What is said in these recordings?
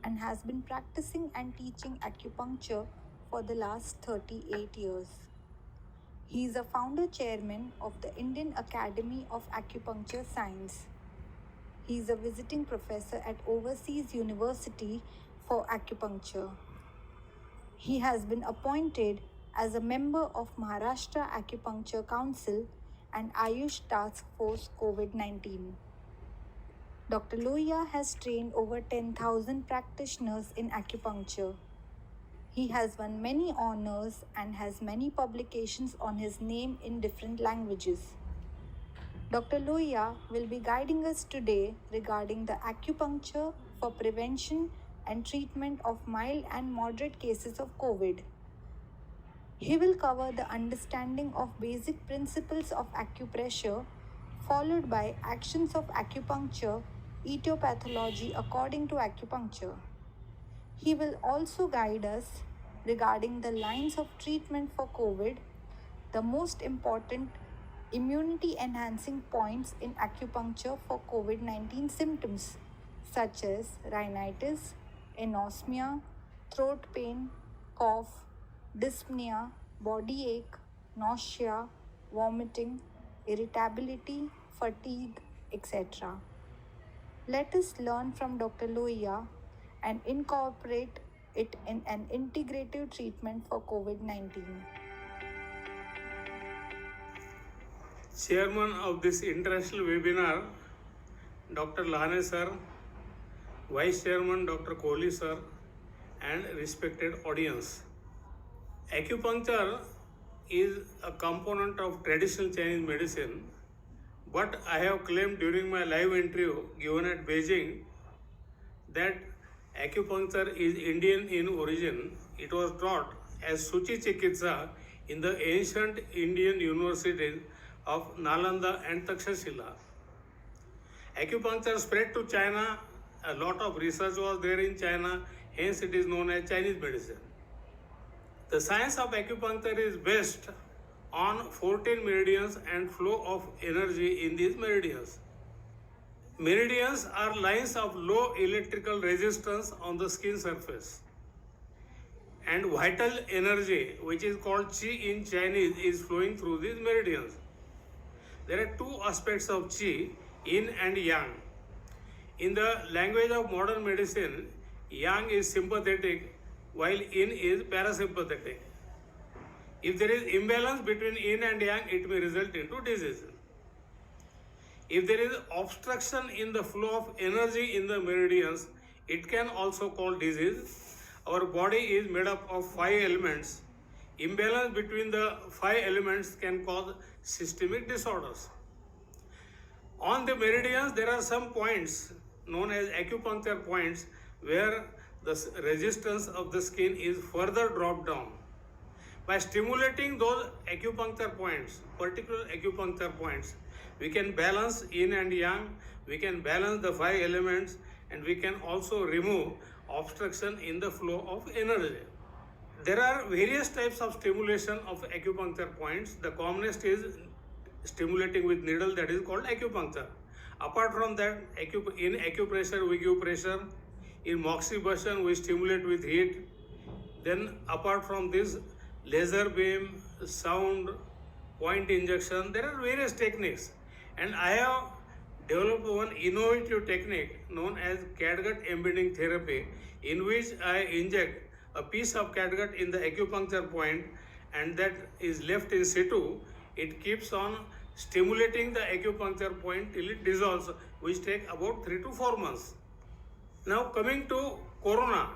and has been practicing and teaching acupuncture for the last 38 years. He is a founder chairman of the Indian Academy of Acupuncture Science. He is a visiting professor at Overseas University for Acupuncture. He has been appointed as a member of Maharashtra Acupuncture Council and Ayush Task Force COVID 19. Dr. Lohia has trained over 10,000 practitioners in acupuncture. He has won many honors and has many publications on his name in different languages. Dr. Lohia will be guiding us today regarding the acupuncture for prevention and treatment of mild and moderate cases of COVID. He will cover the understanding of basic principles of acupressure, followed by actions of acupuncture, etiology according to acupuncture. He will also guide us regarding the lines of treatment for COVID, the most important immunity enhancing points in acupuncture for COVID 19 symptoms such as rhinitis, anosmia, throat pain, cough, dyspnea, body ache, nausea, vomiting, irritability, fatigue, etc. Let us learn from Dr. Lohia and incorporate it in an integrative treatment for COVID 19. Chairman of this international webinar, Dr. Lahane sir, Vice Chairman Dr. Kohli sir, and respected audience. Acupuncture is a component of traditional Chinese medicine, but I have claimed during my live interview given at Beijing that acupuncture is Indian in origin. It was taught as Suchi Chikitsa in the ancient Indian universities of Nalanda and Takshashila. Acupuncture spread to China. A lot of research was there in China, hence it is known as Chinese medicine. The science of acupuncture is based on 14 meridians and flow of energy in these meridians. Meridians are lines of low electrical resistance on the skin surface. And vital energy, which is called qi in Chinese, is flowing through these meridians. There are two aspects of qi, yin and yang. In the language of modern medicine, yang is sympathetic while yin is parasympathetic. If there is imbalance between yin and yang, it may result into disease. If there is obstruction in the flow of energy in the meridians, it can also cause disease. Our body is made up of 5 elements. Imbalance between the 5 elements can cause systemic disorders. On the meridians, there are some points known as acupuncture points where the resistance of the skin is further dropped down. By stimulating those acupuncture points, particular acupuncture points, we can balance yin and yang, we can balance the 5 elements, and we can also remove obstruction in the flow of energy. There are various types of stimulation of acupuncture points. The commonest is stimulating with needle, that is called acupuncture. Apart from that, in acupressure we give pressure, in moxibustion we stimulate with heat. Then apart from this, laser beam, sound, point injection, there are various techniques. And I have developed one innovative technique known as catgut embedding therapy, in which I inject a piece of catgut in the acupuncture point, and that is left in situ. It keeps on stimulating the acupuncture point till it dissolves, which take about 3 to 4 months. Now coming to corona,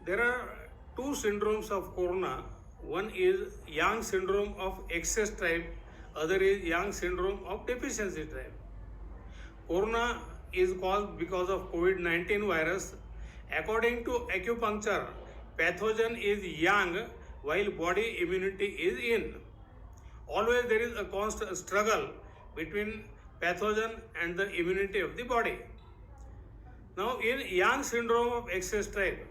there are 2 syndromes of corona. One is Yang syndrome of excess type, other is Yang syndrome of deficiency type. Corona is caused because of COVID-19 virus. According to acupuncture, pathogen is Yang while body immunity is Yin. Always there is a constant struggle between pathogen and the immunity of the body. Now in Yang syndrome of excess type,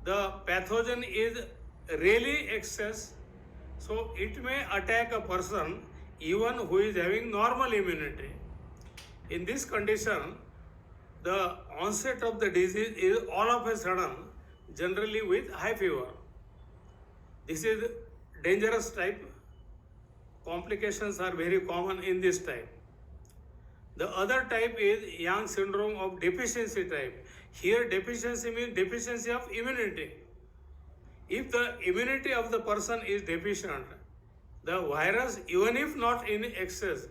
the pathogen is really excess, so it may attack a person even who is having normal immunity. In this condition, the onset of the disease is all of a sudden, generally with high fever. This is dangerous type. Complications are very common in this type. The other type is Yang syndrome of deficiency type. Here deficiency means deficiency of immunity. If the immunity of the person is deficient, the virus, even if not in excess,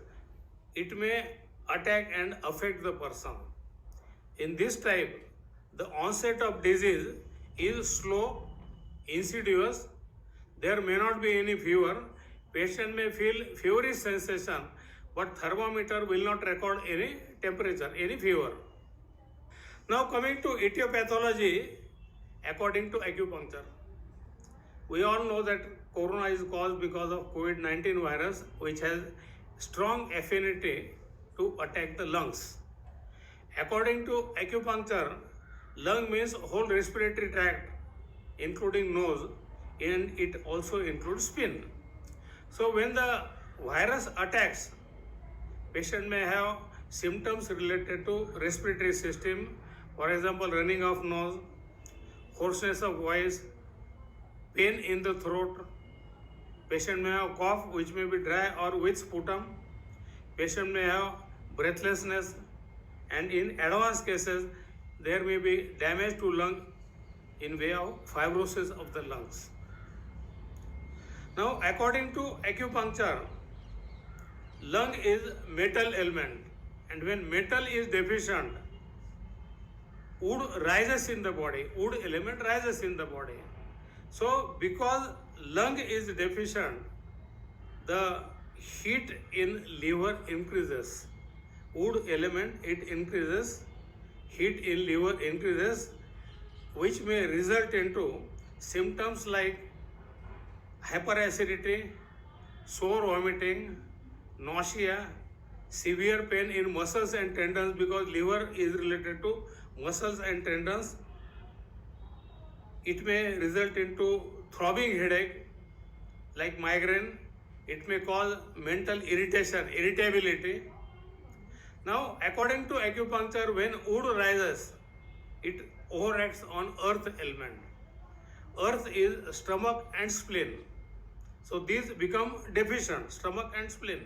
it may attack and affect the person. In this type, the onset of disease is slow, insidious. There may not be any fever. Patient may feel feverish sensation, but thermometer will not record any temperature, any fever. Now coming to etiology according to acupuncture. We all know that corona is caused because of COVID-19 virus, which has strong affinity to attack the lungs. According to acupuncture, lung means whole respiratory tract, including nose, and it also includes spine. So when the virus attacks, patient may have symptoms related to respiratory system, for example, running of nose, hoarseness of voice, pain in the throat. Patient may have cough which may be dry or with sputum. Patient may have breathlessness, and in advanced cases there may be damage to lung in way of fibrosis of the lungs. Now according to acupuncture, lung is metal element, and when metal is deficient, wood rises in the body, wood element rises in the body. So because lung is deficient, the heat in liver increases. Wood element, it increases, heat in liver increases, which may result into symptoms like hyperacidity, sore vomiting, nausea, severe pain in muscles and tendons, because liver is related to muscles and tendons. It may result into throbbing headache like migraine. It may cause mental irritation, irritability. Now, according to acupuncture, when wood rises, it overacts on earth element. Earth is stomach and spleen. So these become deficient, stomach and spleen.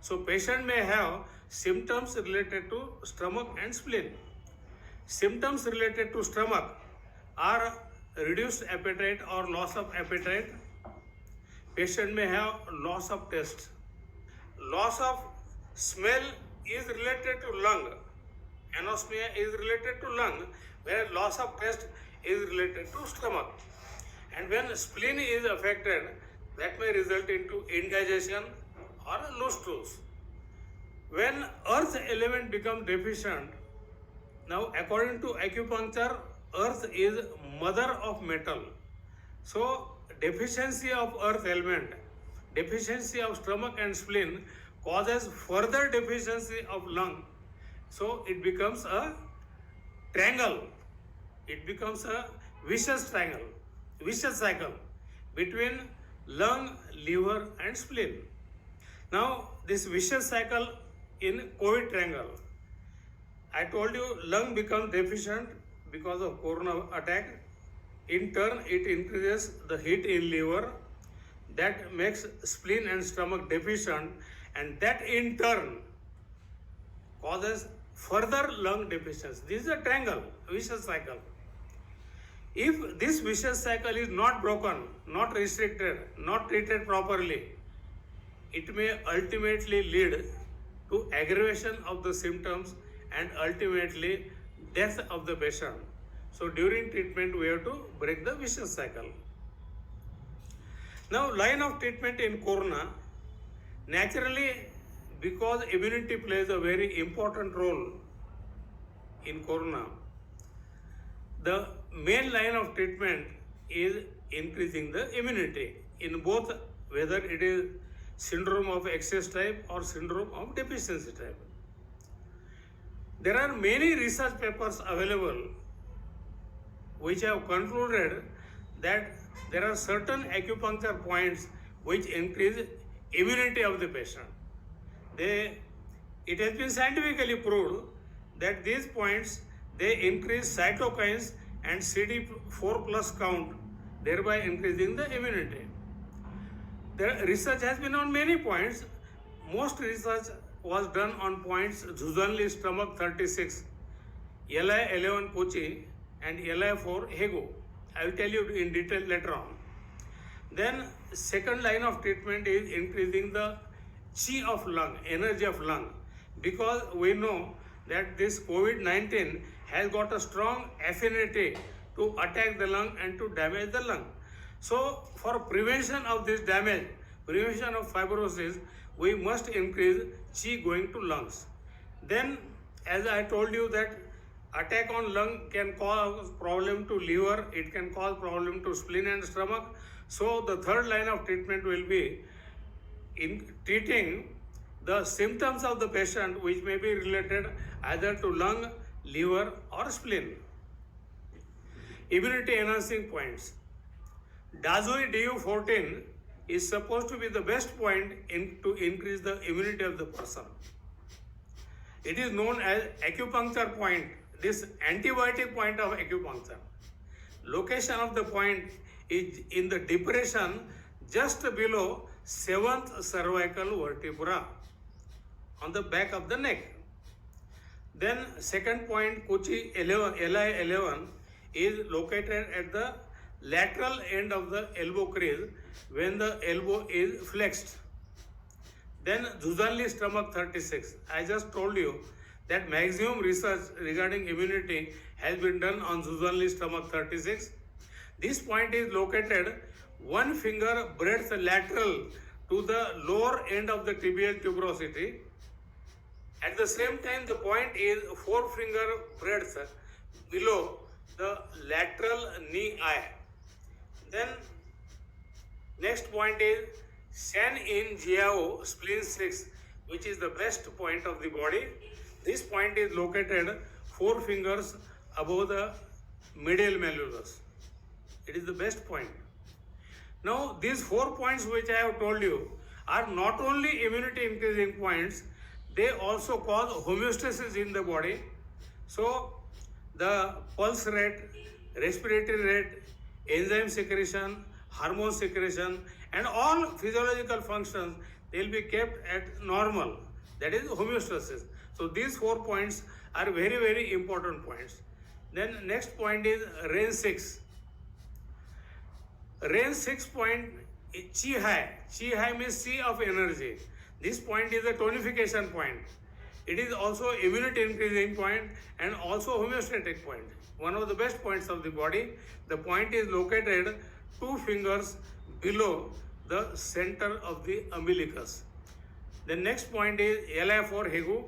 So patient may have symptoms related to stomach and spleen. Symptoms related to stomach are reduced appetite or loss of appetite. Patient may have loss of taste. Loss of smell is related to lung. Anosmia is related to lung, whereas loss of taste is related to stomach. And when spleen is affected, that may result into indigestion or loose stools. When earth element becomes deficient, now according to acupuncture, earth is mother of metal. So deficiency of earth element, deficiency of stomach and spleen causes further deficiency of lung. So it becomes a triangle. It becomes a vicious triangle, vicious cycle between lung, liver and spleen. Now this vicious cycle in COVID triangle, I told you lung becomes deficient because of corona attack. In turn, it increases the heat in liver. That makes spleen and stomach deficient, and that in turn causes further lung deficiency. This is a triangle, vicious cycle. If this vicious cycle is not broken, not restricted, not treated properly, it may ultimately lead to aggravation of the symptoms and ultimately death of the patient. So during treatment, we have to break the vicious cycle. Now, line of treatment in corona, naturally, because immunity plays a very important role in corona, the main line of treatment is increasing the immunity in both, whether it is syndrome of excess type or syndrome of deficiency type. There are many research papers available which have concluded that there are certain acupuncture points which increase immunity of the patient. It has been scientifically proved that these points they increase cytokines and CD4 plus count, thereby increasing the immunity. The research has been on many points. Most research was done on points Zhuzhanli stomach 36, Li11 Kochi and Li4 Hego. I will tell you in detail later on. Then second line of treatment is increasing the chi of lung, energy of lung, because we know that this COVID-19 has got a strong affinity to attack the lung and to damage the lung. So for prevention of this damage, prevention of fibrosis, we must increase chi going to lungs. Then as I told you that attack on lung can cause problem to liver, it can cause problem to spleen and stomach. So the third line of treatment will be in treating the symptoms of the patient which may be related either to lung, liver or spleen. Immunity enhancing points. Dazui DU14 is supposed to be the best point to increase the immunity of the person. It is known as acupuncture point, this antibiotic point of acupuncture. Location of the point is in the depression just below 7th cervical vertebra on the back of the neck. Then second point, Kochi Li11 is located at the lateral end of the elbow crease when the elbow is flexed. Then Zhuzhanli stomach 36. I just told you that maximum research regarding immunity has been done on Zhuzhanli stomach 36. This point is located 1 finger breadth lateral to the lower end of the tibial tuberosity. At the same time, the point is 4 finger breadth below the lateral knee eye. Then next point is Shan in Jiao spleen 6, which is the best point of the body. This point is located 4 fingers above the medial malleolus. It is the best point. Now these 4 points which I have told you are not only immunity increasing points, they also cause homeostasis in the body. So the pulse rate, respiratory rate, enzyme secretion, hormone secretion and all physiological functions, they will be kept at normal. That is homeostasis. So these 4 points are very, very important points. Then next point is range 6. Range 6 point is Chi Hai. Chi Hai means Chi of energy. This point is a tonification point. It is also immunity increasing point and also homeostatic point. One of the best points of the body. The point is located 2 fingers below the center of the umbilicus. The next point is Li4 Hegu.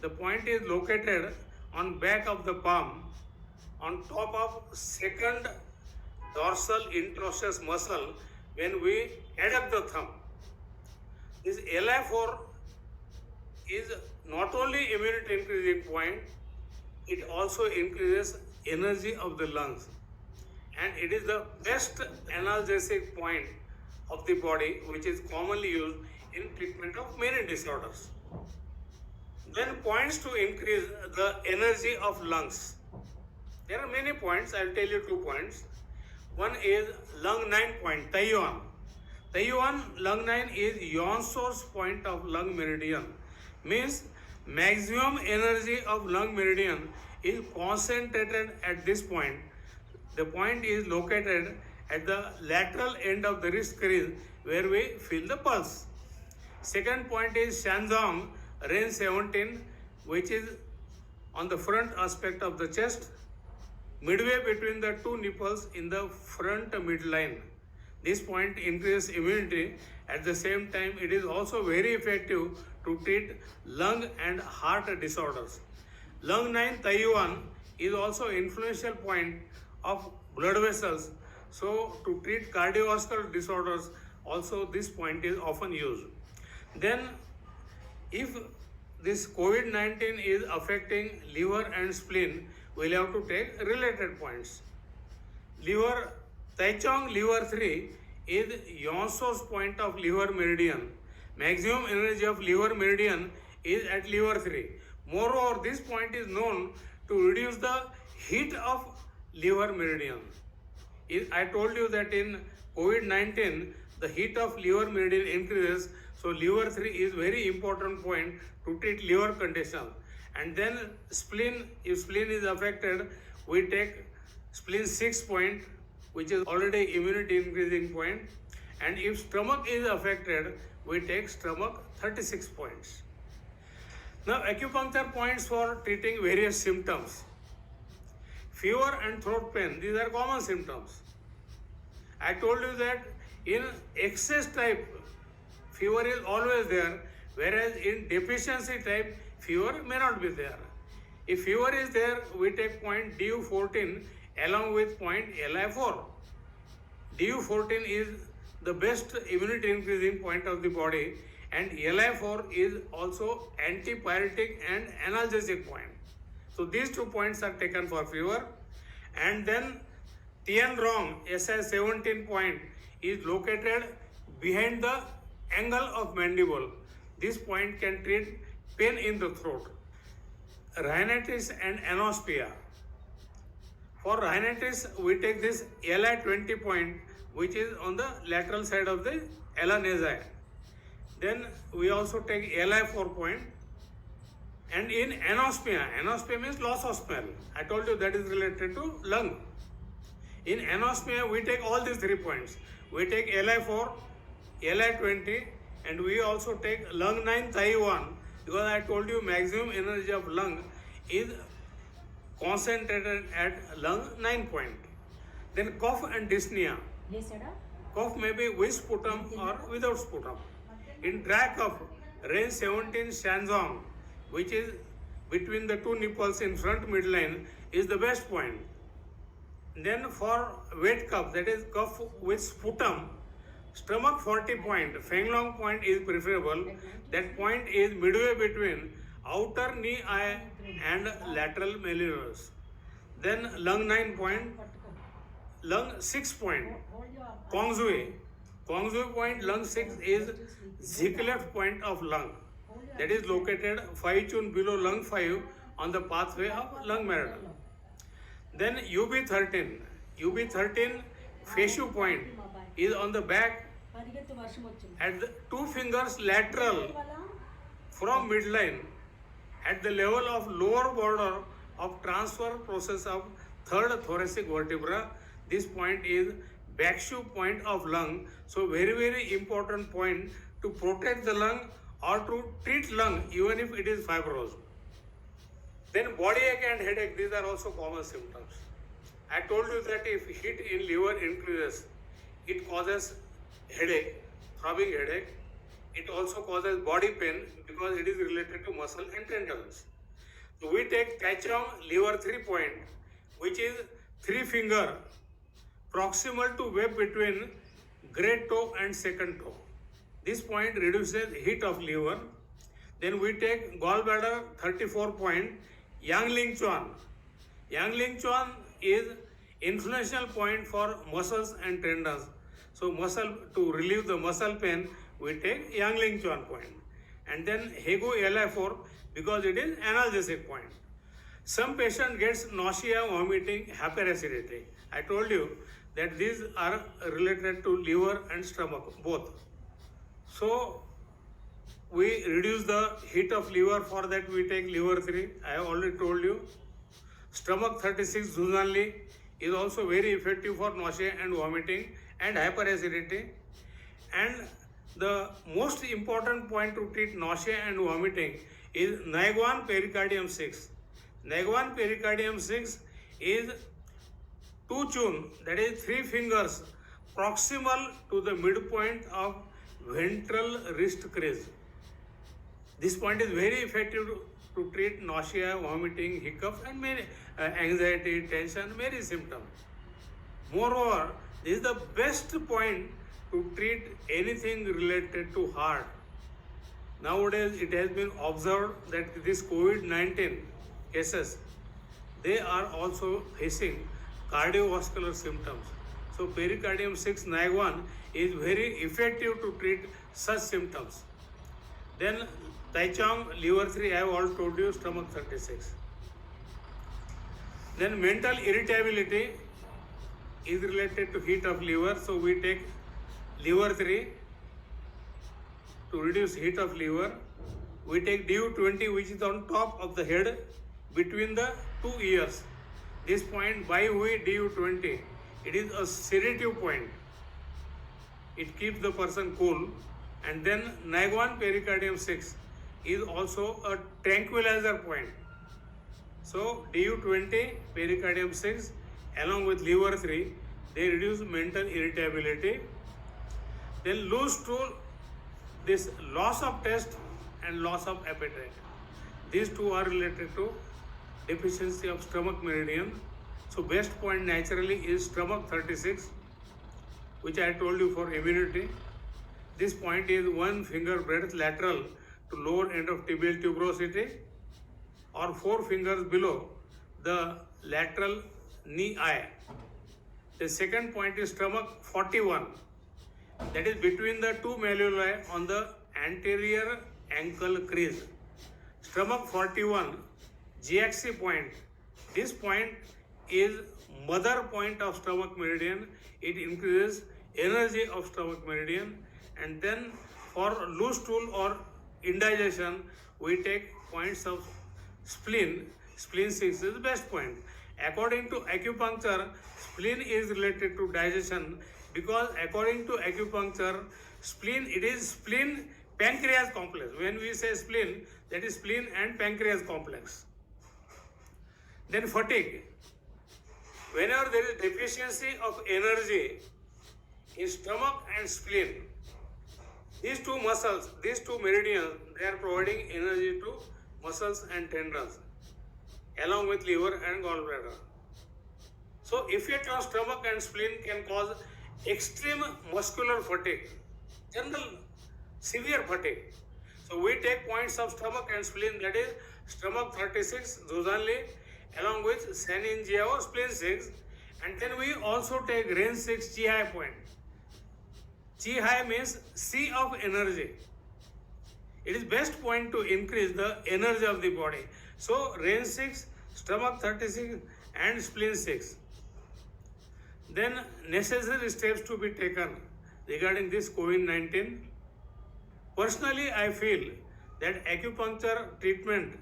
The point is located on back of the palm on top of second dorsal interosseous muscle when we adduct the thumb. This Li4 is not only immunity increasing point, it also increases energy of the lungs. And it is the best analgesic point of the body which is commonly used in treatment of many disorders. Then points to increase the energy of lungs. There are many points, I will tell you 2 points. One is lung 9 point, Taiyuan. Taiyuan lung 9 is yawn source point of lung meridian. Means maximum energy of lung meridian is concentrated at this point. The point is located at the lateral end of the wrist crease where we feel the pulse. Second point is Shanzhong range 17, which is on the front aspect of the chest, midway between the 2 nipples in the front midline. This point increases immunity. At the same time, it is also very effective to treat lung and heart disorders. Lung 9 Taiyuan is also influential point of blood vessels. So to treat cardiovascular disorders, also this point is often used. Then if this COVID-19 is affecting liver and spleen, we'll have to take related points. Liver, Taichung liver 3 is yawn source point of liver meridian. Maximum energy of liver meridian is at liver 3. Moreover, this point is known to reduce the heat of liver meridian. I told you that in COVID-19, the heat of liver meridian increases, so liver 3 is very important point to treat liver condition. And then spleen, if spleen is affected, we take spleen 6 point, which is already immunity increasing point. And if stomach is affected, we take stomach 36 points. Now acupuncture points for treating various symptoms. Fever and throat pain, these are common symptoms. I told you that in excess type, fever is always there, whereas in deficiency type, fever may not be there. If fever is there, we take point DU14 along with point LI4. DU14 is the best immunity increasing point of the body, and LI4 is also antipyretic and analgesic point. So these 2 points are taken for fever. And then Tian-Rong SI17 point is located behind the angle of mandible. This point can treat pain in the throat. Rhinitis and anosmia. For rhinitis, we take this Li20 point, which is on the lateral side of the ala nasi. Then we also take Li4 point. And in anosmia, anosmia means loss of smell. I told you that is related to lung. In anosmia, we take all these 3 points. We take Li4, Li20, and we also take lung 9 thigh 1, because I told you maximum energy of lung is concentrated at lung 9 point. Then cough and dyspnea. Cough may be with sputum or without sputum. In dry cough, range 17 Shanzong, which is between the 2 nipples in front midline, is the best point. Then for wet cough, that is cough with sputum, stomach 40 point, Fenglong point is preferable. That point is midway between outer knee eye and lateral malleolus. Then lung 9 point, lung 6 point, Kongzui. Kongzui point, lung 6 is Ziklev point of lung. That is located 5 tune below lung 5 on the pathway of lung meridian. Then UB13. UB13 Feshu point is on the back at the 2 fingers lateral from midline at the level of lower border of transfer process of third thoracic vertebra. This point is Bakshu point of lung. So very, very important point to protect the lung or to treat lung even if it is fibrous. Then body ache and headache, these are also common symptoms. I told you that if heat in liver increases, it causes headache, throbbing headache. It also causes body pain because it is related to muscle and tendons. So we take Tachom liver 3 point, which is 3 finger proximal to web between great toe and second toe. This point reduces heat of liver. Then we take gallbladder 34 point, Yang Ling Chuan. Yang Ling Chuan is influential point for muscles and tendons. So to relieve the muscle pain, we take Yang Ling Chuan point. And then Hegu Li4 because it is analgesic point. Some patient gets nausea, vomiting, hyperacidity. I told you that these are related to liver and stomach, both. So we reduce the heat of liver. For that we take liver 3. I have already told you. Stomach 36 Zunanli is also very effective for nausea and vomiting and hyperacidity. And the most important point to treat nausea and vomiting is Naiguan pericardium 6. Naiguan pericardium 6 is 2 chun, that is 3 fingers proximal to the midpoint of ventral wrist crease. This point is very effective to treat nausea, vomiting, hiccups, and many anxiety, tension, many symptoms. Moreover, this is the best point to treat anything related to heart. Nowadays, it has been observed that this COVID-19 cases, they are also facing cardiovascular symptoms. So pericardium 6 Naiguan is very effective to treat such symptoms. Then Tai Chong, liver 3, I have all told you, stomach 36. Then mental irritability is related to heat of liver, so we take liver 3 to reduce heat of liver. We take DU20, which is on top of the head between the two ears. This point, by way DU20, it is a sedative point. It keeps the person cool. And then Naguan pericardium 6 is also a tranquilizer point. So DU20, pericardium 6 along with liver 3, they reduce mental irritability. Then loose stool, this loss of taste and loss of appetite. These two are related to deficiency of stomach meridian. So best point naturally is stomach 36, which I told you for immunity. This point is 1 finger breadth lateral to lower end of tibial tuberosity or 4 fingers below the lateral knee eye. The second point is stomach 41, that is between the two malleoli on the anterior ankle crease. Stomach 41, GXC point. This point is mother point of stomach meridian. It increases energy of stomach meridian. And then for loose stool or indigestion, we take points of spleen. Spleen 6 is the best point. According to acupuncture, spleen is related to digestion because according to acupuncture, spleen, it is spleen pancreas complex. When we say spleen, that is spleen and pancreas complex. Then fatigue. Whenever there is deficiency of energy in stomach and spleen, these two muscles, these two meridians, they are providing energy to muscles and tendons along with liver and gallbladder. So effect on stomach and spleen can cause extreme muscular fatigue, general severe fatigue. So we take points of stomach and spleen, that is stomach 36, Zuzanli, along with Sanin-Jiao, spleen 6, and then we also take range 6 Chi high point. Chi high means sea of energy. It is best point to increase the energy of the body. So range 6, stomach 36 and spleen 6. Then necessary steps to be taken regarding this COVID-19. Personally, I feel that acupuncture treatment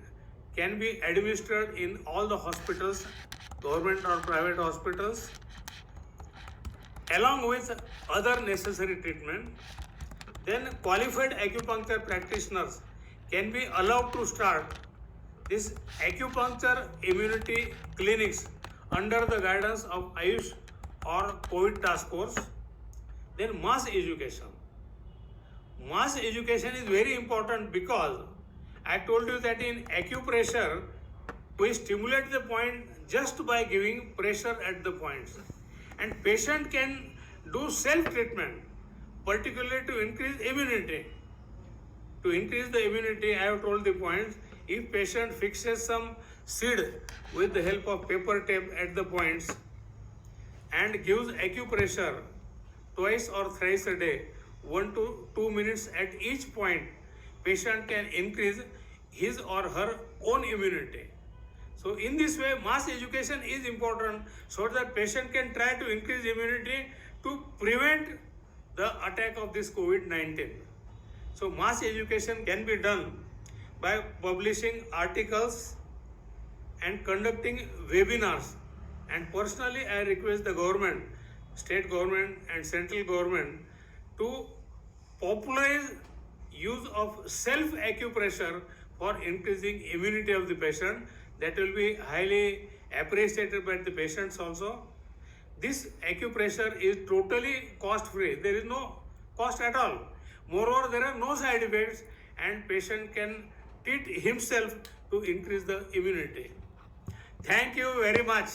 can be administered in all the hospitals, government or private hospitals, along with other necessary treatment. Then qualified acupuncture practitioners can be allowed to start this acupuncture immunity clinics under the guidance of Ayush or COVID task force. Then mass education. Mass education is very important because I told you that in acupressure, we stimulate the point just by giving pressure at the points. And patient can do self-treatment, particularly to increase immunity. To increase the immunity, I have told the points, if patient fixes some seed with the help of paper tape at the points and gives acupressure twice or thrice a day, 1 to 2 minutes at each point, patient can increase his or her own immunity. So in this way, mass education is important so that patient can try to increase immunity to prevent the attack of this COVID-19. So mass education can be done by publishing articles and conducting webinars. And personally, I request the government, state government and central government to popularize use of self-acupressure for increasing immunity of the patient. That will be highly appreciated by the patients also. This acupressure is totally cost-free. There is no cost at all. Moreover, there are no side effects and patient can treat himself to increase the immunity. Thank you very much.